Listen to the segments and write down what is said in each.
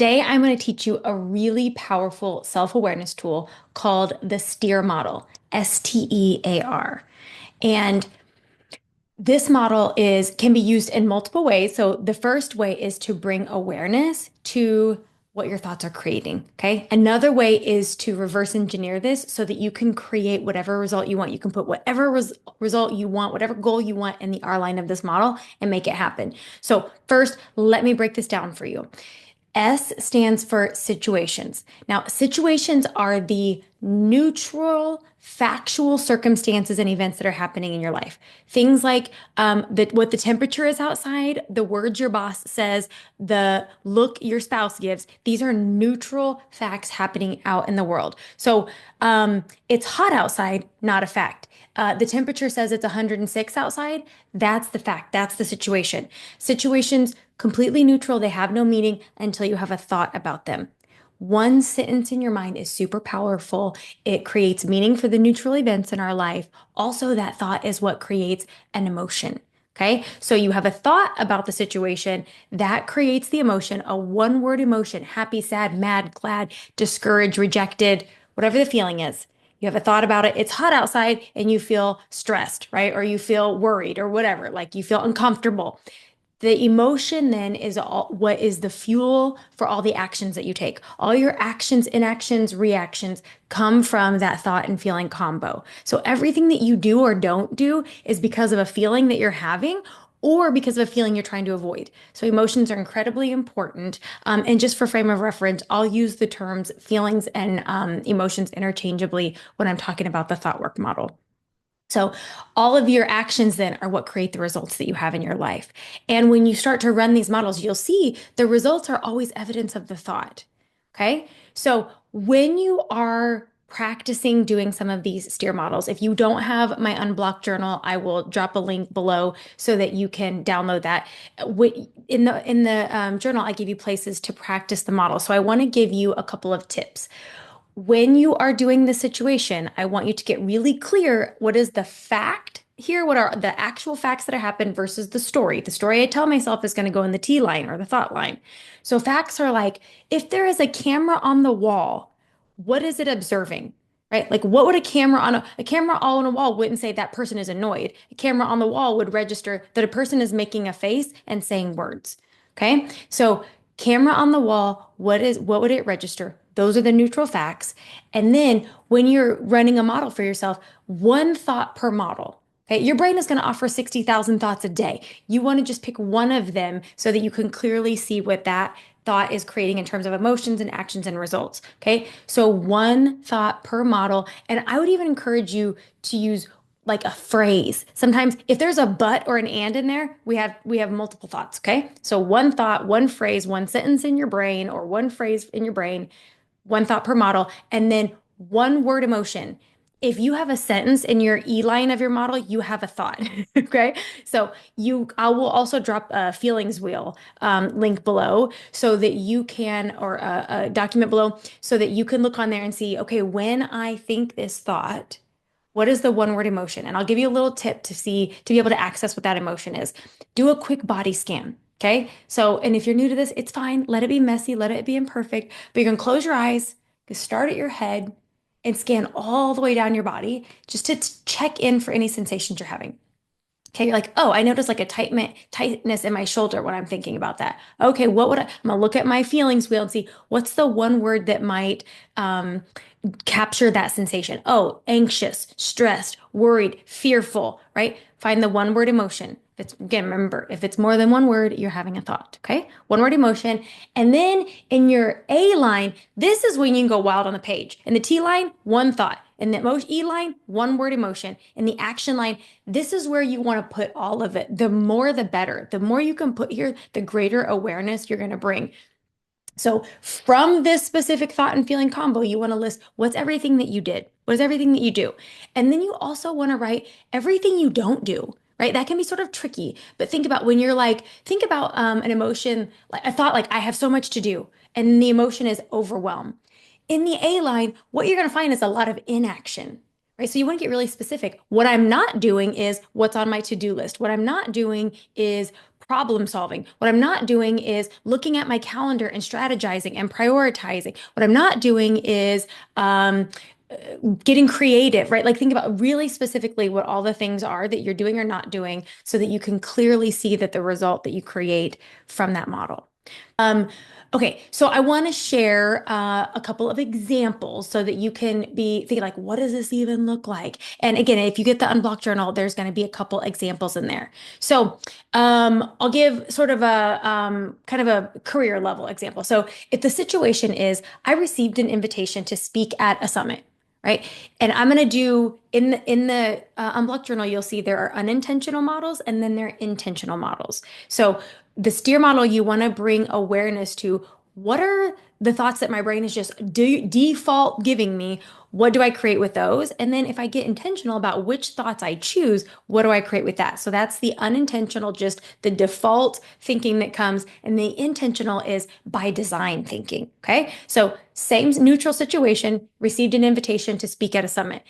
Today, I'm going to teach you a really powerful self-awareness tool called the STEAR model, S-T-E-A-R. And this model can be used in multiple ways. So the first way is to bring awareness to what your thoughts are creating. Okay. Another way is to reverse engineer this so that you can create whatever result you want. You can put whatever result you want, whatever goal you want in the R line of this model and make it happen. So first, let me break this down for you. S stands for situations. Now, situations are the neutral, factual circumstances and events that are happening in your life. Things like what the temperature is outside, the words your boss says, the look your spouse gives. These are neutral facts happening out in the world. So it's hot outside, not a fact. The temperature says it's 106 outside. That's the fact. That's the situation. Situations completely neutral. They have no meaning until you have a thought about them. One sentence in your mind is super powerful. It creates meaning for the neutral events in our life. Also, that thought is what creates an emotion. Okay. So you have a thought about the situation that creates the emotion, a one word emotion, happy, sad, mad, glad, discouraged, rejected, whatever the feeling is. You have a thought about it. It's hot outside and you feel stressed, right? Or you feel worried or whatever, like you feel uncomfortable. The emotion then is what is the fuel for all the actions that you take. All your actions, inactions, reactions come from that thought and feeling combo. So everything that you do or don't do is because of a feeling that you're having or because of a feeling you're trying to avoid. So emotions are incredibly important. And just for frame of reference, I'll use the terms feelings and emotions interchangeably when I'm talking about the thought work model. So all of your actions then are what create the results that you have in your life. And when you start to run these models, you'll see the results are always evidence of the thought. Okay. So when you are practicing doing some of these STEAR models, if you don't have my unblocked journal, I will drop a link below so that you can download that. In the journal, I give you places to practice the model. So I want to give you a couple of tips. When you are doing the situation, I want you to get really clear what is the fact here, what are the actual facts that have happened versus the story. The story I tell myself is going to go in the T line or the thought line. So facts are like, if there is a camera on the wall, what is it observing? Right? Like what would a camera all on a wall wouldn't say that person is annoyed. A camera on the wall would register that a person is making a face and saying words. Okay? So camera on the wall, what would it register? Those are the neutral facts. And then when you're running a model for yourself, one thought per model. Okay, your brain is going to offer 60,000 thoughts a day. You want to just pick one of them so that you can clearly see what that thought is creating in terms of emotions and actions and results. Okay, so one thought per model. And I would even encourage you to use like a phrase. Sometimes if there's a but or an and in there, we have multiple thoughts, okay? So one thought, one phrase, one sentence in your brain or one phrase in your brain, one thought per model, and then one word emotion. If you have a sentence in your E line of your model, you have a thought. Okay. So I will also drop a feelings wheel link below so that you can, or a document below, so that you can look on there and see, okay, when I think this thought, what is the one word emotion? And I'll give you a little tip to be able to access what that emotion is. Do a quick body scan. Okay. So, and if you're new to this, it's fine. Let it be messy. Let it be imperfect. But you're going to close your eyes, you start at your head and scan all the way down your body just to check in for any sensations you're having. Okay, you're like, oh, I notice like a tightness in my shoulder when I'm thinking about that. Okay, I'm gonna look at my feelings wheel and see what's the one word that might capture that sensation. Oh, anxious, stressed, worried, fearful, right? Find the one word emotion. If it's, again, remember, if it's more than one word, you're having a thought, okay? One word emotion. And then in your A line, this is when you can go wild on the page. In the T line, one thought. In the E line, one word emotion. In the action line, this is where you want to put all of it. The more, the better. The more you can put here, the greater awareness you're going to bring. So from this specific thought and feeling combo, you want to list what's everything that you did? What is everything that you do? And then you also want to write everything you don't do, right? That can be sort of tricky, but think about when you're like, think about an emotion, like a thought like I have so much to do, and the emotion is overwhelm. In the A line, what you're going to find is a lot of inaction, right? So you want to get really specific. What I'm not doing is what's on my to-do list. What I'm not doing is problem solving. What I'm not doing is looking at my calendar and strategizing and prioritizing. What I'm not doing is getting creative, right? Like think about really specifically what all the things are that you're doing or not doing so that you can clearly see that the result that you create from that model. Um, okay, so I want to share a couple of examples so that you can be thinking like, what does this even look like? And again, if you get the unblocked journal, there's going to be a couple examples in there. So I'll give sort of a kind of a career level example. So if the situation is, I received an invitation to speak at a summit, right? And I'm going to do in the unblocked journal, you'll see there are unintentional models and then there are intentional models. So the STEAR model, you want to bring awareness to what are the thoughts that my brain is just default giving me? What do I create with those? And then if I get intentional about which thoughts I choose, what do I create with that? So that's the unintentional, just the default thinking that comes. And the intentional is by design thinking. Okay. So same neutral situation, received an invitation to speak at a summit.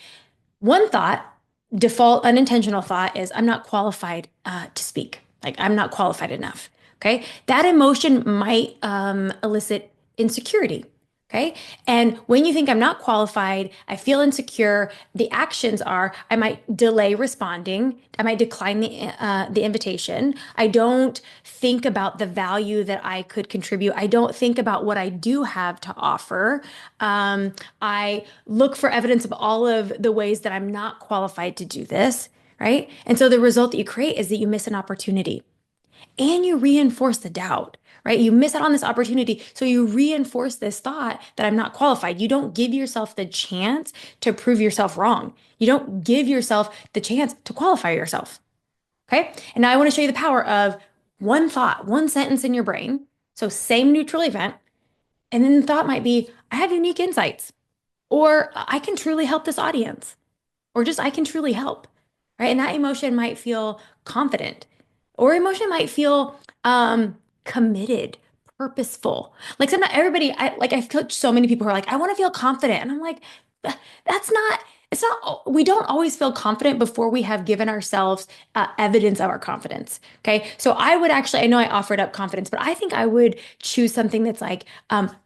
One thought, default unintentional thought is I'm not qualified to speak. Like I'm not qualified enough. Okay. That emotion might elicit insecurity. Okay. And when you think I'm not qualified, I feel insecure, the actions are I might delay responding. I might decline the invitation. I don't think about the value that I could contribute. I don't think about what I do have to offer. I look for evidence of all of the ways that I'm not qualified to do this, right? And so the result that you create is that you miss an opportunity and you reinforce the doubt, right? You miss out on this opportunity. So you reinforce this thought that I'm not qualified. You don't give yourself the chance to prove yourself wrong. You don't give yourself the chance to qualify yourself. Okay. And now I want to show you the power of one thought, one sentence in your brain. So same neutral event. And then the thought might be, I have unique insights, or I can truly help this audience, or just I can truly help, right? And that emotion might feel confident, or emotion might feel committed, purposeful. Like sometimes everybody, I've coached so many people who are like, I want to feel confident. And I'm like, that's not, it's not, we don't always feel confident before we have given ourselves evidence of our confidence. Okay. So I would actually, I know I offered up confidence, but I think I would choose something that's like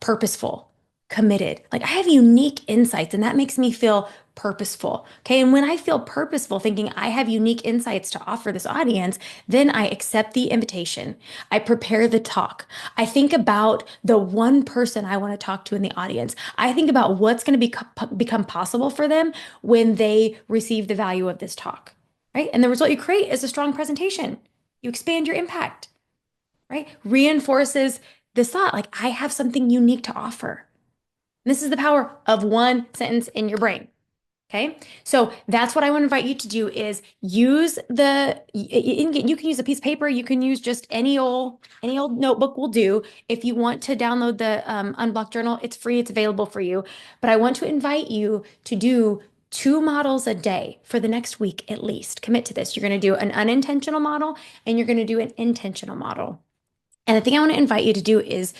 purposeful, committed. Like I have unique insights and that makes me feel purposeful. Okay. And when I feel purposeful, thinking I have unique insights to offer this audience, then I accept the invitation. I prepare the talk. I think about the one person I want to talk to in the audience. I think about what's going to become possible for them when they receive the value of this talk. Right. And the result you create is a strong presentation. You expand your impact. Right. Reinforces this thought like I have something unique to offer. This is the power of one sentence in your brain. Okay. So that's what I want to invite you to do is use you can use a piece of paper. You can use just any old notebook will do. If you want to download the Unblocked Journal, it's free. It's available for you. But I want to invite you to do 2 models a day for the next week at least. Commit to this. You're going to do an unintentional model and you're going to do an intentional model. And the thing I want to invite you to do is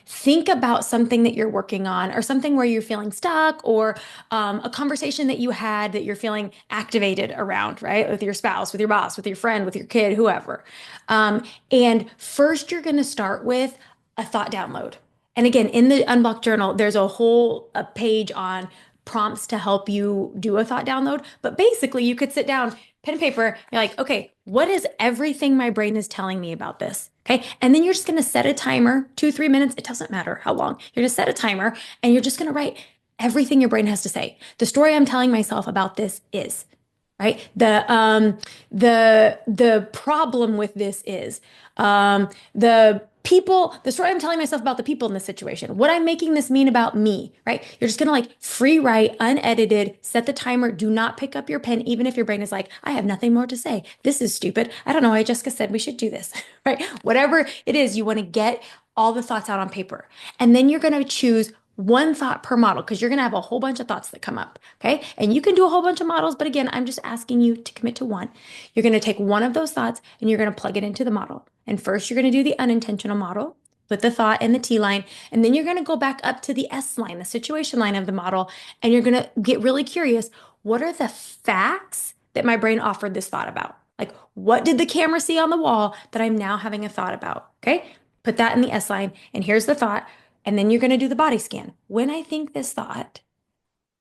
think about something that you're working on or something where you're feeling stuck or a conversation that you had that you're feeling activated around, right? With your spouse, with your boss, with your friend, with your kid, whoever. And first, you're going to start with a thought download. And again, in the Unblocked Journal, there's a page on prompts to help you do a thought download. But basically, you could sit down, pen and paper, you're like, okay, what is everything my brain is telling me about this? Okay. And then you're just going to set a timer, 2, 3 minutes. It doesn't matter how long. You're going to set a timer and you're just going to write everything your brain has to say. The story I'm telling myself about this is, right? The problem with this is, the story I'm telling myself about the people in this situation, what I'm making this mean about me, right? You're just gonna like free write, unedited, set the timer, do not pick up your pen, even if your brain is like, I have nothing more to say. This is stupid. I don't know why Jessica said we should do this, right? Whatever it is, you want to get all the thoughts out on paper. And then you're gonna choose one thought per model because you're going to have a whole bunch of thoughts that come up. Okay. And you can do a whole bunch of models, but again, I'm just asking you to commit to one. You're going to take one of those thoughts and you're going to plug it into the model. And first, you're going to do the unintentional model with the thought and the T line. And then you're going to go back up to the S line, the situation line of the model. And you're going to get really curious. What are the facts that my brain offered this thought about? Like, what did the camera see on the wall that I'm now having a thought about? Okay. Put that in the S line. And here's the thought. And then you're going to do the body scan. When I think this thought,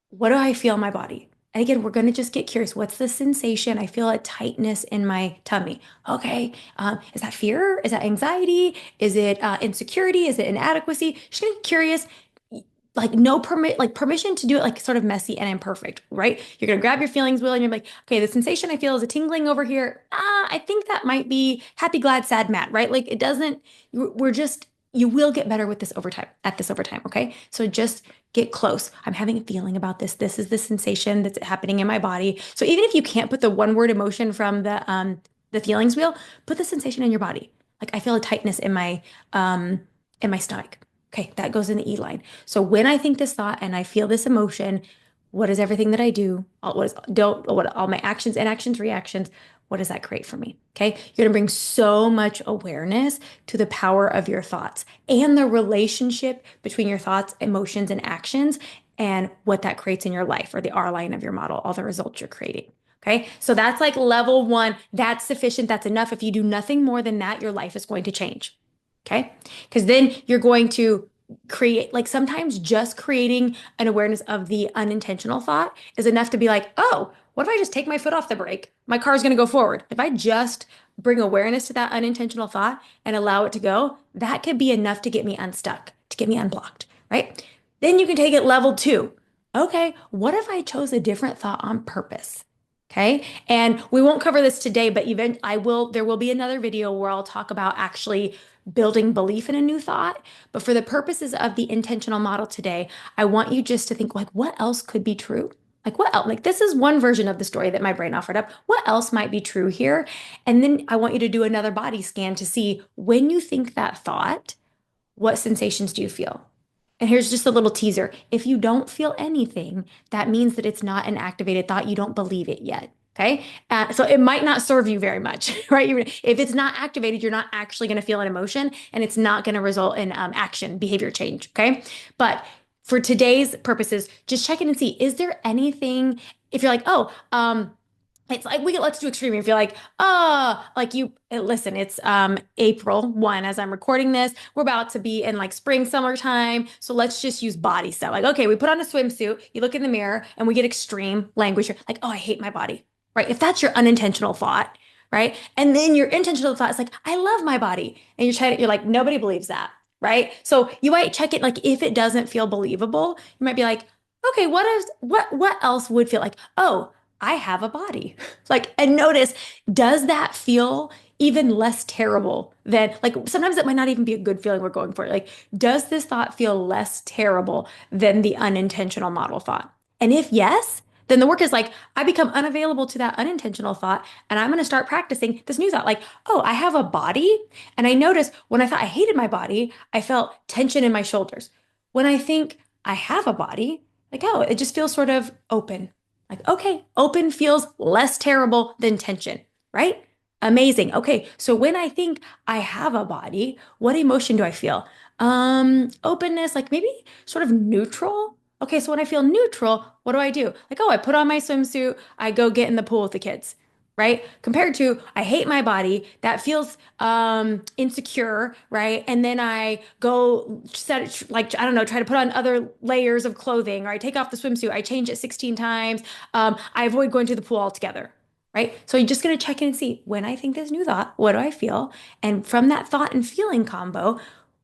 what do I feel in my body? And again, we're going to just get curious. What's the sensation? I feel a tightness in my tummy. Okay. Is that fear? Is that anxiety? Is it insecurity? Is it inadequacy? Just gonna get curious. Like no permit, like permission to do it like sort of messy and imperfect, right? You're gonna grab your feelings wheel and you're like, okay, the sensation I feel is a tingling over here. I think that might be happy, glad, sad, mad, right? Like it doesn't, we're just, you will get better with this over time, at this over time, okay? So just get close. I'm having a feeling about this. This is the sensation that's happening in my body. So even if you can't put the one word emotion from the feelings wheel, put the sensation in your body. Like I feel a tightness in my stomach. Okay, that goes in the E line. So when I think this thought and I feel this emotion, what is everything that I do? What all my actions, inactions, reactions, what does that create for me? Okay, you're gonna bring so much awareness to the power of your thoughts and the relationship between your thoughts, emotions, and actions and what that creates in your life, or the R line of your model, all the results you're creating. Okay, so that's like level one. That's sufficient. That's enough. If you do nothing more than that, your life is going to change. Okay, because then you're going to create, like sometimes just creating an awareness of the unintentional thought is enough to be like, oh, what if I just take my foot off the brake? My car's going to go forward. If I just bring awareness to that unintentional thought and allow it to go, that could be enough to get me unstuck, to get me unblocked, right? Then you can take it level two. Okay, what if I chose a different thought on purpose? Okay. And we won't cover this today, but there will be another video where I'll talk about actually building belief in a new thought. But for the purposes of the intentional model today, I want you just to think like, what else could be true? Like what else? Like this is one version of the story that my brain offered up. What else might be true here? And then I want you to do another body scan to see when you think that thought, what sensations do you feel? And here's just a little teaser. If you don't feel anything, that means that it's not an activated thought. You don't believe it yet. Okay. So it might not serve you very much, right? If it's not activated, you're not actually going to feel an emotion and it's not going to result in action, behavior change. Okay. But for today's purposes, just check in and see, is there anything, if you're like, oh, it's like let's do extreme. If you're like, oh, like you listen, it's April 1 as I'm recording this. We're about to be in like spring, summertime. So let's just use body stuff. Like, okay, we put on a swimsuit, you look in the mirror, and we get extreme language. You're like, oh, I hate my body. Right? If that's your unintentional thought, right? And then your intentional thought is like, I love my body. And you're like, nobody believes that. Right. So you might check it like if it doesn't feel believable, you might be like, okay, what else would feel like, oh, I have a body. Like, and notice, does that feel even less terrible than, like, sometimes it might not even be a good feeling we're going for. Like, does this thought feel less terrible than the unintentional model thought? And if yes, then the work is like, I become unavailable to that unintentional thought, and I'm going to start practicing this new thought. Like, oh, I have a body. And I noticed when I thought I hated my body, I felt tension in my shoulders. When I think I have a body, like, oh, it just feels sort of open. Like, okay, open feels less terrible than tension, right? Amazing. Okay, so when I think I have a body, what emotion do I feel? Openness, like maybe sort of neutral. Okay, so when I feel neutral, what do I do? Like, oh, I put on my swimsuit, I go get in the pool with the kids, right? Compared to I hate my body, that feels insecure, right? And then I go set like I don't know, try to put on other layers of clothing, or I take off the swimsuit, I change it 16 times. I avoid going to the pool altogether. Right. So you're just going to check in and see when I think this new thought, what do I feel? And from that thought and feeling combo,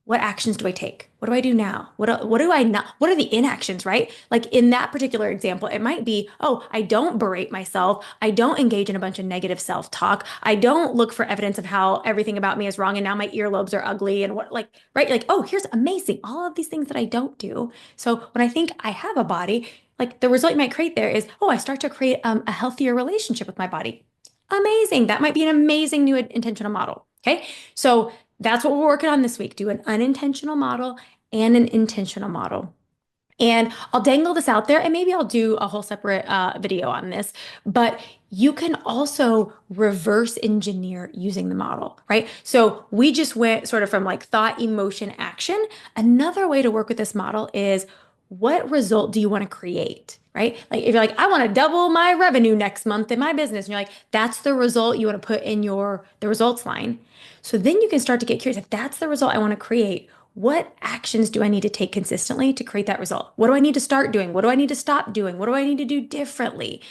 what actions do I take? What do I do now? What do I not? What are the inactions, right? Like in that particular example, it might be, oh, I don't berate myself. I don't engage in a bunch of negative self-talk. I don't look for evidence of how everything about me is wrong and now my earlobes are ugly and what like, right? Like, oh, here's amazing. All of these things that I don't do. So when I think I have a body, like the result you might create there is, oh, I start to create a healthier relationship with my body. Amazing. That might be an amazing new intentional model. Okay. So that's what we're working on this week. Do an unintentional model and an intentional model. And I'll dangle this out there and maybe I'll do a whole separate video on this, but you can also reverse engineer using the model, right? So we just went sort of from like thought, emotion, action. Another way to work with this model is what result do you want to create? Right? Like if you're like, I want to double my revenue next month in my business, and you're like, that's the result you want to put in your the results line. So then you can start to get curious. If that's the result I want to create, what actions do I need to take consistently to create that result? What do I need to start doing? What do I need to stop doing? What do I need to do differently?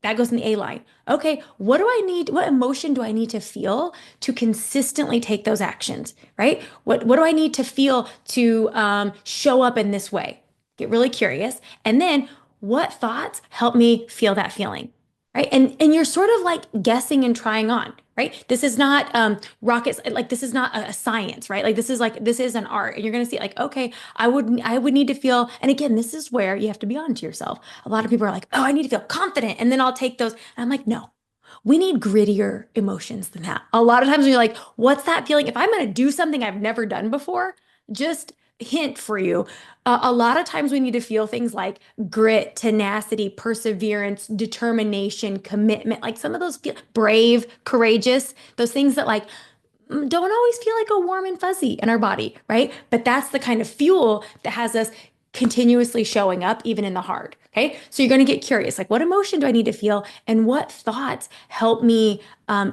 That goes in the A line. Okay, what do I need? What emotion do I need to feel to consistently take those actions? Right? What do I need to feel to show up in this way? Get really curious, and then what thoughts help me feel that feeling? Right? And you're sort of like guessing and trying on. Right? This is not rockets. Like this is not a science. Right? Like this is an art, and you're gonna see like okay, I would need to feel. And again, this is where you have to be honest to yourself. A lot of people are like, oh, I need to feel confident. And then I'll take those. And I'm like, no, we need grittier emotions than that. A lot of times when you're like, what's that feeling? If I'm going to do something I've never done before, just hint for you. A lot of times we need to feel things like grit, tenacity, perseverance, determination, commitment, like some of those feel brave, courageous, those things that like don't always feel like a warm and fuzzy in our body, right? But that's the kind of fuel that has us continuously showing up even in the hard. Okay. So you're going to get curious, like what emotion do I need to feel and what thoughts help me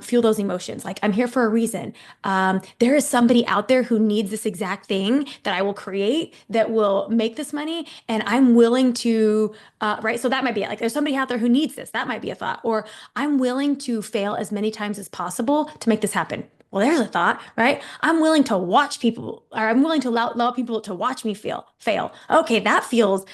feel those emotions? Like I'm here for a reason. There is somebody out there who needs this exact thing that I will create that will make this money. And I'm willing to, right. So that might be it. Like there's somebody out there who needs this. That might be a thought. Or I'm willing to fail as many times as possible to make this happen. Well, there's a thought, right? I'm willing to watch people, or I'm willing to allow people to watch me fail. Okay, that feels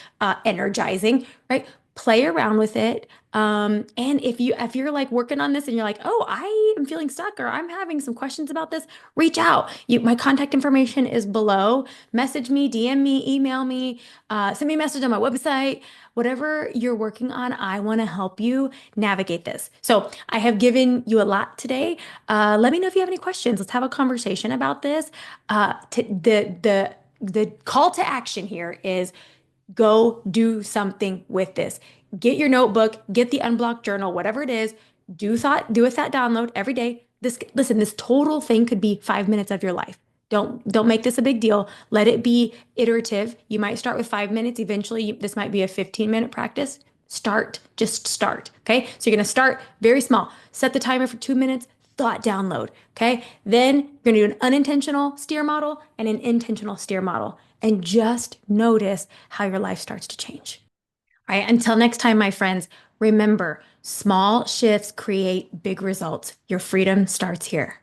energizing, right? Play around with it. And if you're like working on this and you're like, oh, I am feeling stuck or I'm having some questions about this, reach out. My contact information is below. Message me, DM me, email me, send me a message on my website. Whatever you're working on, I want to help you navigate this. So I have given you a lot today. Let me know if you have any questions. Let's have a conversation about this. The call to action here is go do something with this. Get your notebook, get the unblocked journal, whatever it is. Do a thought download every day. This total thing could be 5 minutes of your life. Don't make this a big deal. Let it be iterative. You might start with 5 minutes. Eventually, this might be a 15-minute practice. Just start. Okay. So you're going to start very small. Set the timer for 2 minutes, thought download. Okay. Then you're going to do an unintentional steer model and an intentional steer model. And just notice how your life starts to change. All right. Until next time, my friends, remember small shifts create big results. Your freedom starts here.